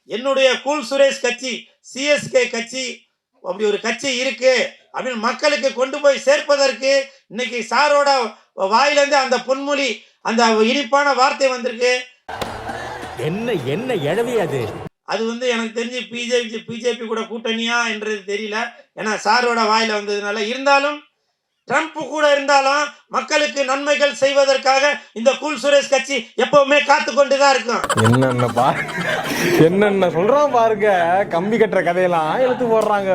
என்னுடைய கூல் சுரேஷ் கட்சி, சிஎஸ்கே கட்சி அப்படி ஒரு கட்சி இருக்கு அப்படின்னு மக்களுக்கு கொண்டு போய் சேர்ப்பதற்கு இன்னைக்கு சாரோட வாயிலிருந்து அந்த பொன்மொழி, அந்த இனிப்பான வார்த்தை வந்திருக்கு. என்ன என்ன எழவி அது? அது எனக்கு தெரிஞ்சு பிஜேபி கூட கூட்டணியா என்றது தெரியல. ஏன்னா சாரோட வாயில வந்ததுனால. இருந்தாலும் ட்ரம்ப் கூட இருந்தாலும் மக்களுக்கு நன்மைகள் செய்வதற்காக இந்த கூல் சுரேஷ் கட்சி எப்பவுமே காத்து கொண்டுதான் இருக்கும். என்னென்ன சொல்றோம் பாருங்க, கம்பி கட்டுற கதையெல்லாம் எழுத்து போடுறாங்க.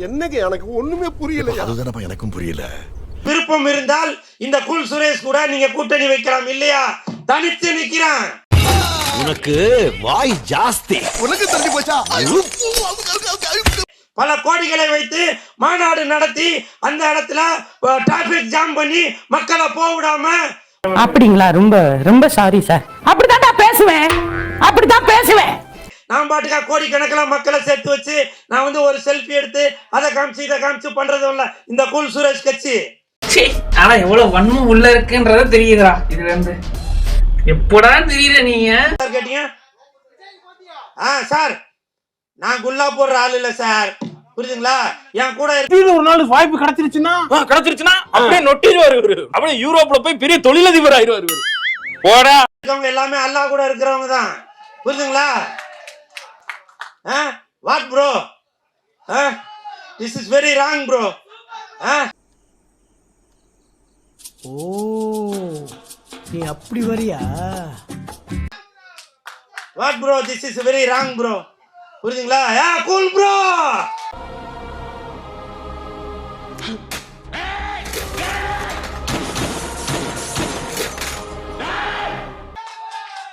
என்னங்க எனக்கு ஒண்ணுமே புரியல. அதுதானப்பா எனக்கும் புரியல. விருப்பம் இருந்தால் இந்த கூல் சுரேஷ் கூட நீங்க கூட்டணி வைக்கலாம், இல்லையா தனித்து நிக்கிறான். உனக்கு வாய் ஜாஸ்தி. உனக்கு தள்ளி போச்சா? பல கோடிகளை வைத்து மாநாடு நடத்தி அந்த இடத்துல டிராபிக் ஜாம் பண்ணி மக்களை போக விடாம. அப்படிங்களா? ரொம்ப ரொம்ப சாரி சார். அப்படிதான் பேசுவேன். நான் பாட்டுக்கா கோடிக்கணக்கில் மக்களை சேர்த்து வச்சு நான் ஒரு செல்ஃபி எடுத்து அதை காமிச்சு இதை காமிச்சு பண்றதும் இல்ல இந்த கூல் சுரேஷ் கட்சி. ஆனா எவ்வளவு வன்மம் உள்ள இருக்குன்றத தெரியுதுடா. இதுல இருந்து எப்படா தெரியல நீங்க கேட்டீங்க? சார் நான் குல்லா போடுற ஆள் இல்ல சார், புரியுதுங்களா? என் கூட ஒரு நாள் வாய்ப்பு கிடைச்சிருச்சுன்னா அப்படியே நொட்டிடுவாரு இவரு. அப்படியே யூரோப்ல போய் பெரிய தொழிலதிபர் ஆயிடுவாரு இவரு. போடா, எல்லாமே அல்லாஹ் கூட இருக்கிறவங்க தான், புரியுதுங்களா? What bro, this is very wrong bro. ஓ, நீ அப்படி வரியா? What bro, this is very wrong bro, புரியுதுங்களா? Cool bro.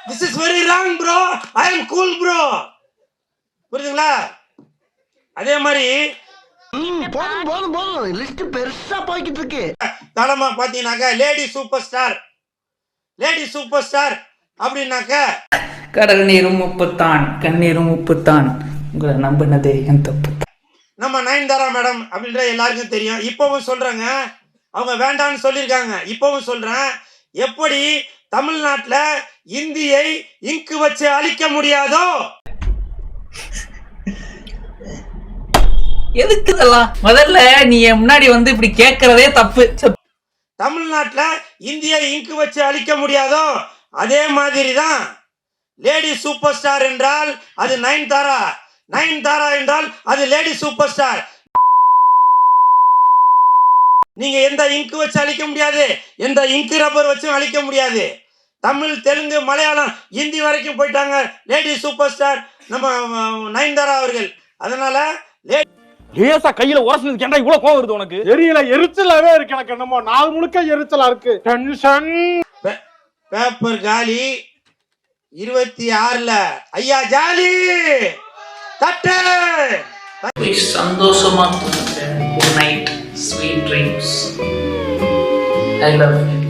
This is very wrong bro, I am cool bro, புரியுதுங்களா? அதே மாதிரி போதும் லிஸ்ட் பெருசா போய்கிட்டு இருக்கு. தலமா பாத்தீங்கன்னாக்கா லேடி சூப்பர் ஸ்டார் அப்படின்னாக்க கடல் நீரும் உப்புத்தான், கண்ணீரும் உப்புத்தான், உங்களை நம்பினதே என் தப்பு. நம்ம நயன்தாரா மேடம் அப்படின்ற எல்லாருக்கும் தெரியும். இப்பவும் சொல்றாங்க, அவங்க வேண்டாம்னு சொல்லியிருக்காங்க. இப்பவும் சொல்றேன், எப்படி தமிழ்நாட்டுல இந்தியை இங்கு வச்சு அழிக்க முடியாதோ, எதுக்கு இதெல்லாம்? முதல்ல நீ முன்னாடி இப்படி கேட்கறதே தப்பு. தமிழ்நாட்டுல இந்தியை இங்கு வச்சு அழிக்க முடியாதோ அதே மாதிரி தான் லேடி சூப்பர் ஸ்டார் என்றால் அது நயன்தாரா என்றால் அது லேடி சூப்பர் ஸ்டார். நீங்க எந்த இங்கு வச்சு அழிக்க முடியாது, எந்த இங்கு ரப்பர் வச்சும் அழிக்க முடியாது. தமிழ், தெலுங்கு, மலையாளம், ஹிந்தி வரைக்கும் போயிட்டாங்க லேடி சூப்பர் ஸ்டார் நம்ம நயன்தாரா அவர்கள். அதனால லேசா கையில உரசுனது கேட்டா இவ்வளவு கோவம் வருது உனக்கு? தெரியல, எரிச்சலாவே இருக்கு எனக்கு. என்னமோ நாள் முழுக்க எரிச்சலா இருக்கு. டென்ஷன். பேப்பர் காலி 26ல ஐயா ஜாலி தட்டு. சந்தோஷமா good night, sweet dreams. I love you.